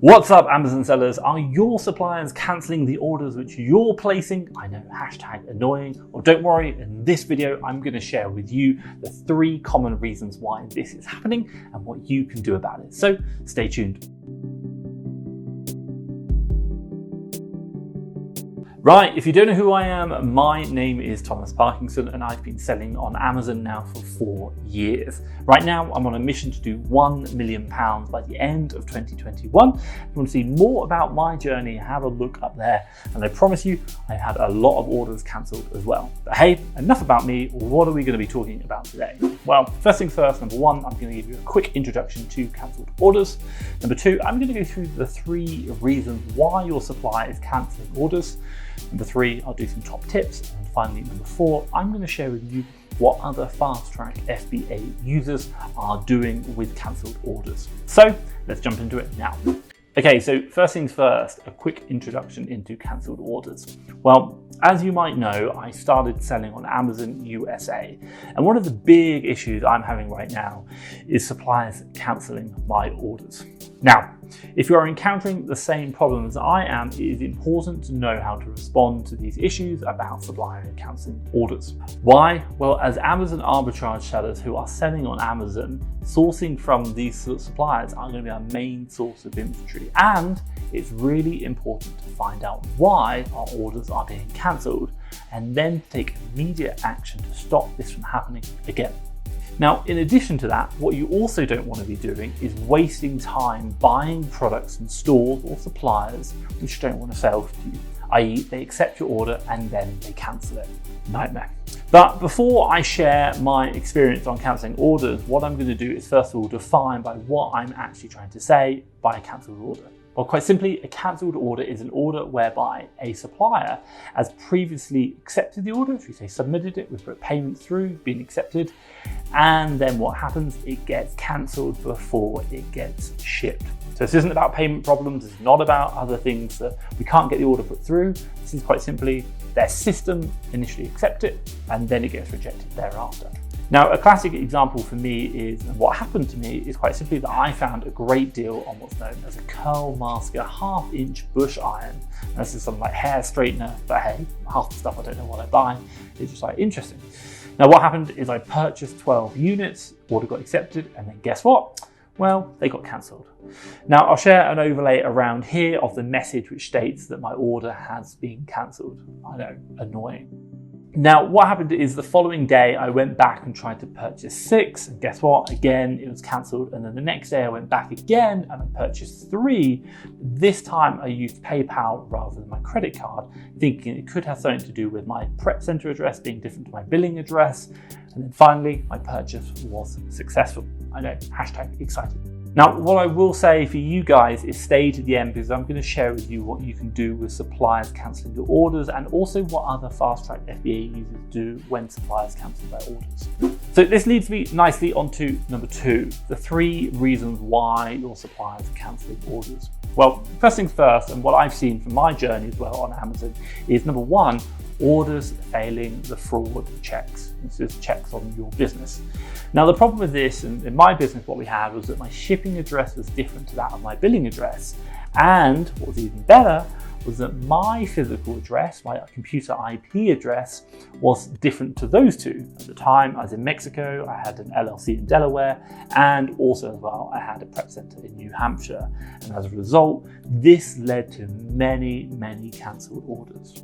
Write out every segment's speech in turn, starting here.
What's up, Amazon sellers? Are your suppliers cancelling the orders which you're placing? I know, hashtag annoying. Well, don't worry, in this video, I'm going to share with you the 3 common reasons why this is happening and what you can do about it. So stay tuned. Right, if you don't know who I am, my name is Thomas Parkinson and I've been selling on Amazon now for 4 years. Right now, I'm on a mission to do £1 million by the end of 2021. If you want to see more about my journey, have a look up there. And I promise you, I had a lot of orders cancelled as well. But hey, enough about me. What are we going to be talking about today? Well, first things first, number 1, I'm going to give you a quick introduction to cancelled orders. Number 2, I'm going to go through the 3 reasons why your supplier is cancelling orders. Number 3, I'll do some top tips. And finally, number 4, I'm going to share with you what other FastTrackFBA users are doing with cancelled orders. So let's jump into it now. Okay, so first things first, a quick introduction into cancelled orders. Well, as you might know, I started selling on Amazon USA. And one of the big issues I'm having right now is suppliers cancelling my orders. Now, if you are encountering the same problems that I am, it is important to know how to respond to these issues about supplier cancelling orders. Why? Well, as Amazon arbitrage sellers who are selling on Amazon, sourcing from these suppliers are going to be our main source of inventory. And it's really important to find out why our orders are being cancelled and then take immediate action to stop this from happening again. Now, in addition to that, what you also don't want to be doing is wasting time buying products from stores or suppliers which don't want to sell to you, i.e. they accept your order and then they cancel it. Nightmare. But before I share my experience on cancelling orders, what I'm going to do is first of all define by what I'm actually trying to say by a cancelled order. Well, quite simply, a cancelled order is an order whereby a supplier has previously accepted the order, if you say submitted it, we put payment through, been accepted, and then what happens, it gets cancelled before it gets shipped. So this isn't about payment problems, it's not about other things that we can't get the order put through. This is quite simply their system initially accepts it and then it gets rejected thereafter. Now, a classic example for me is, and what happened to me is quite simply that I found a great deal on what's known as a curl masker 1/2-inch bush iron. Now, this is some like hair straightener, but hey, half the stuff I don't know what I buy. It's just like interesting. Now, what happened is I purchased 12 units, order got accepted, and then guess what? Well, they got cancelled. Now, I'll share an overlay around here of the message which states that my order has been cancelled. I know, annoying. Now, what happened is the following day, I went back and tried to purchase 6, and guess what? Again, it was cancelled. And then the next day I went back again and I purchased 3. This time I used PayPal rather than my credit card, thinking it could have something to do with my prep center address being different to my billing address. And then finally, my purchase was successful. I know, hashtag excited. Now, what I will say for you guys is stay to the end because I'm going to share with you what you can do with suppliers cancelling your orders and also what other FastTrackFBA users do when suppliers cancel their orders. So this leads me nicely onto number 2, the 3 reasons why your suppliers are cancelling orders. Well, first things first, and what I've seen from my journey as well on Amazon is number 1, orders failing the fraud checks. This is checks on your business. Now, the problem with this, and in my business, what we had was that my shipping address was different to that of my billing address. And what was even better was that my physical address, my computer IP address, was different to those 2. At the time, I was in Mexico, I had an LLC in Delaware, and also as well, I had a prep center in New Hampshire. And as a result, this led to many, many cancelled orders.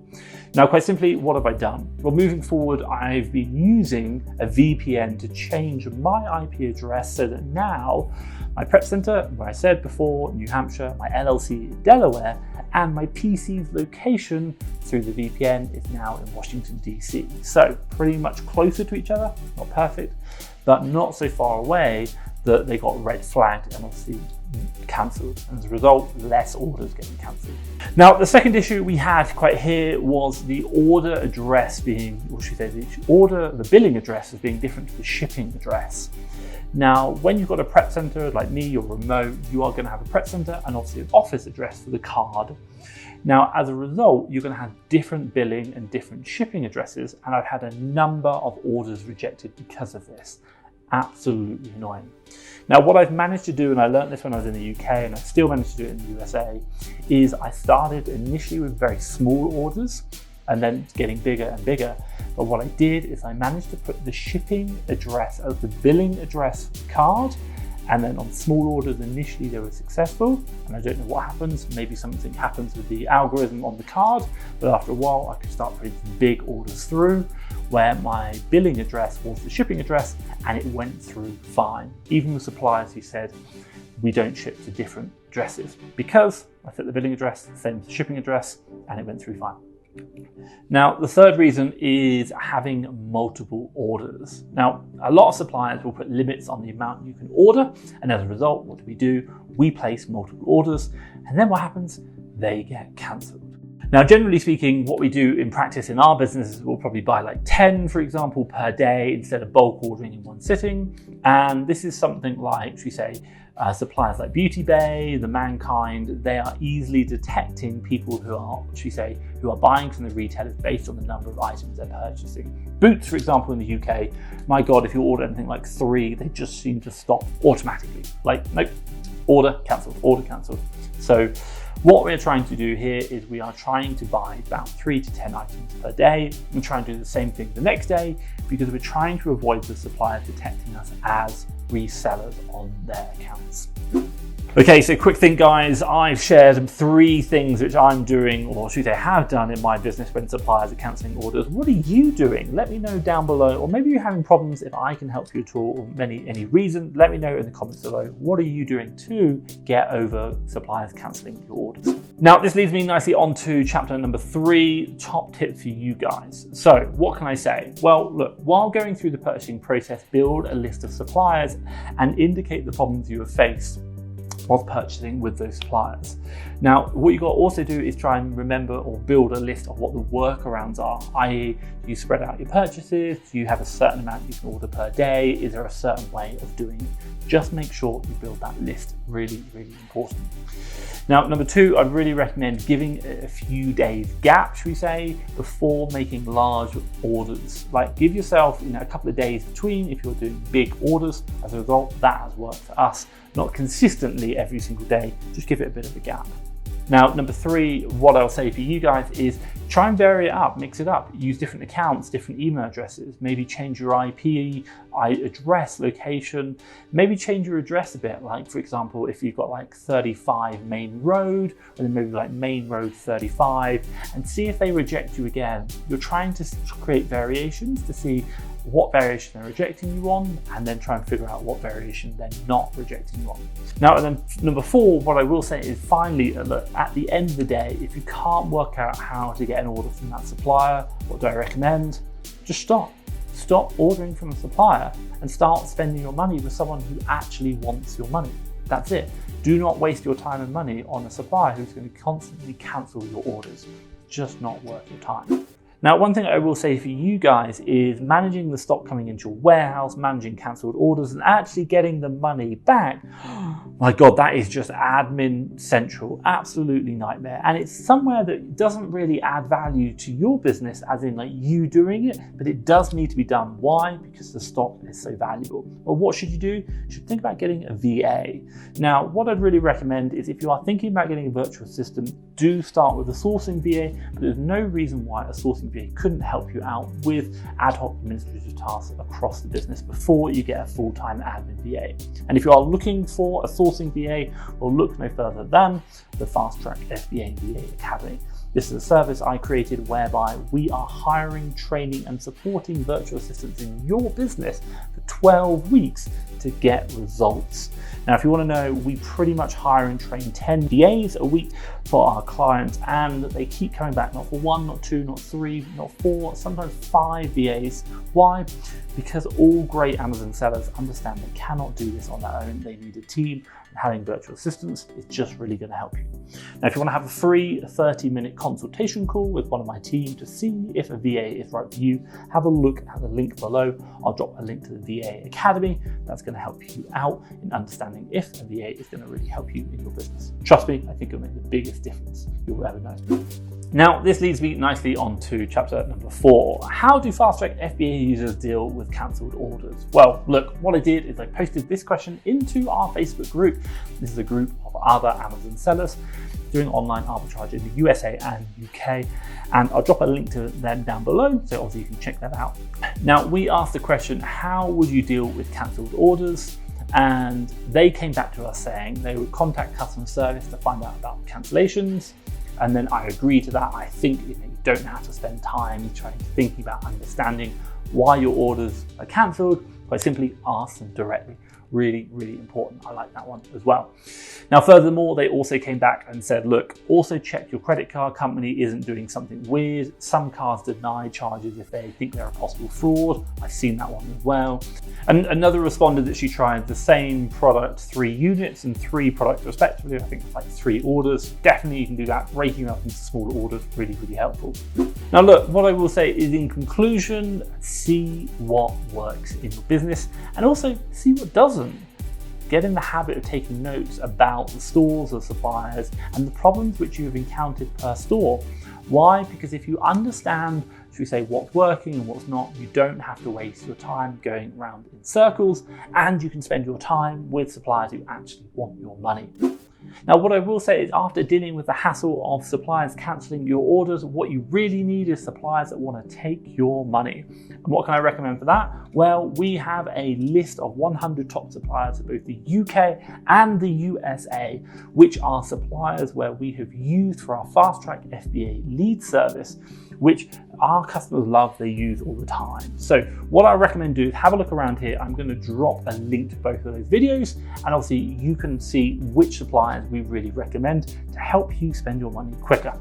Now, quite simply, what have I done? Well, moving forward, I've been using a VPN to change my IP address so that now my prep center, where I said before, New Hampshire, my LLC in Delaware, and my PC's location through the VPN is now in Washington, DC. So pretty much closer to each other, not perfect, but not so far away that they got red flagged and obviously cancelled. And as a result, less orders getting cancelled. Now, the second issue we had quite here was the order address being, or should we say, the billing address as being different to the shipping address. Now, when you've got a prep center like me, you're remote, you are going to have a prep center and obviously an office address for the card. Now, as a result, you're going to have different billing and different shipping addresses, and I've had a number of orders rejected because of this. Absolutely annoying. Now, what I've managed to do, and I learned this when I was in the UK and I still managed to do it in the USA, is I started initially with very small orders and then getting bigger and bigger. But what I did is I managed to put the shipping address as the billing address card, and then on small orders initially they were successful, and I don't know what happens, maybe something happens with the algorithm on the card, but after a while I could start putting some big orders through where my billing address was the shipping address and it went through fine. Even with suppliers who said we don't ship to different addresses, because I set the billing address, same as the shipping address, and it went through fine. Now, the third reason is having multiple orders. Now, a lot of suppliers will put limits on the amount you can order, and as a result, what do? We place multiple orders, and then what happens? They get cancelled. Now, generally speaking, what we do in practice in our business is we'll probably buy like 10, for example, per day instead of bulk ordering in one sitting. And this is something like, should we say, suppliers like Beauty Bay, the Mankind, they are easily detecting people who are, should we say, who are buying from the retailers based on the number of items they're purchasing. Boots, for example, in the UK, my God, if you order anything like 3, they just seem to stop automatically. Like, nope, order cancelled, order cancelled. So what we're trying to do here is we are trying to buy about 3 to 10 items per day and try and do the same thing the next day, because we're trying to avoid the supplier detecting us as resellers on their accounts. Okay, so quick thing, guys. I've shared 3 things which I'm doing, or should I have done in my business when suppliers are cancelling orders. What are you doing? Let me know down below, or maybe you're having problems. If I can help you at all, or any reason, let me know in the comments below. What are you doing to get over suppliers cancelling your orders? Now, this leads me nicely on to chapter number 3, top tips for you guys. So what can I say? Well, look, while going through the purchasing process, build a list of suppliers and indicate the problems you have faced while purchasing with those suppliers. Now, what you got to also do is try and remember or build a list of what the workarounds are, i.e. you spread out your purchases, do you have a certain amount you can order per day, is there a certain way of doing it? Just make sure you build that list, really, really important. Now, number 2, I'd really recommend giving a few days gap, should we say, before making large orders. Like, give yourself a couple of days between if you're doing big orders. As a result, that has worked for us. Not consistently every single day, just give it a bit of a gap. Now, number 3, what I'll say for you guys is try and vary it up, mix it up. Use different accounts, different email addresses, maybe change your IP address, location, maybe change your address a bit. Like, for example, if you've got like 35 Main Road, and then maybe like Main Road 35, and see if they reject you again. You're trying to create variations to see what variation they're rejecting you on, and then try and figure out what variation they're not rejecting you on. Now, and then number 4, what I will say is finally, look, at the end of the day, if you can't work out how to get an order from that supplier, what do I recommend? Just stop. Stop ordering from a supplier and start spending your money with someone who actually wants your money. That's it. Do not waste your time and money on a supplier who's going to constantly cancel your orders. It's just not worth your time. Now, one thing I will say for you guys is managing the stock coming into your warehouse, managing cancelled orders, and actually getting the money back. My God, that is just admin central, absolutely nightmare. And it's somewhere that doesn't really add value to your business, as in like you doing it, but it does need to be done. Why? Because the stock is so valuable. Well, what should you do? You should think about getting a VA. Now, what I'd really recommend is if you are thinking about getting a virtual assistant, do start with a sourcing VA, but there's no reason why a sourcing VA couldn't help you out with ad hoc administrative tasks across the business before you get a full-time admin VA. And if you are looking for a sourcing VA, well, look no further than the FastTrackFBA VA Academy. This is a service I created whereby we are hiring, training, and supporting virtual assistants in your business for 12 weeks to get results. Now, if you want to know, we pretty much hire and train 10 VAs a week for our clients, and they keep coming back, not for 1, not 2, not 3, not 4, sometimes 5 VAs. Why? Because all great Amazon sellers understand they cannot do this on their own. They need a team, and having virtual assistants is just really going to help you. Now, if you want to have a free 30-minute consultation call with one of my team to see if a VA is right for you, have a look at the link below. I'll drop a link to the VA Academy. That's going to help you out in understanding if a VA is going to really help you in your business. Trust me, I think it'll make the biggest difference you'll ever know. Now, this leads me nicely on to chapter number 4. How do FastTrackFBA users deal with cancelled orders? Well, look, what I did is I posted this question into our Facebook group. This is a group of other Amazon sellers doing online arbitrage in the USA and UK. And I'll drop a link to them down below, so obviously you can check that out. Now, we asked the question, how would you deal with cancelled orders? And they came back to us saying they would contact customer service to find out about cancellations. And then I agree to that. I think you don't have to spend time trying to think about understanding why your orders are cancelled by simply ask them directly. Really, really important. I like that one as well. Now, furthermore, they also came back and said, look, also check your credit card company isn't doing something weird. Some cards deny charges if they think they're a possible fraud. I've seen that one as well. And another responded that she tried the same product, 3 units and 3 products respectively. I think it's like 3 orders. Definitely you can do that. Breaking up into smaller orders, really, really helpful. Now, look, what I will say is in conclusion, see what works in your business and also see what doesn't. Get in the habit of taking notes about the stores or suppliers and the problems which you have encountered per store. Why? Because if you understand, should we say, what's working and what's not, you don't have to waste your time going around in circles, and you can spend your time with suppliers who actually want your money. Now, what I will say is after dealing with the hassle of suppliers cancelling your orders, what you really need is suppliers that want to take your money. And what can I recommend for that? Well, we have a list of 100 top suppliers in both the UK and the USA, which are suppliers where we have used for our FastTrackFBA lead service, which our customers love, they use all the time. So what I recommend do is have a look around here. I'm going to drop a link to both of those videos, and obviously you can see which suppliers we really recommend to help you spend your money quicker.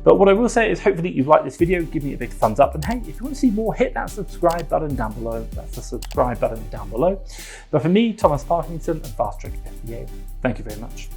But what I will say is hopefully you've liked this video, give me a big thumbs up, and hey, if you want to see more, hit that subscribe button down below. That's the subscribe button down below. But for me, Thomas Parkinson and FastTrackFBA, thank you very much.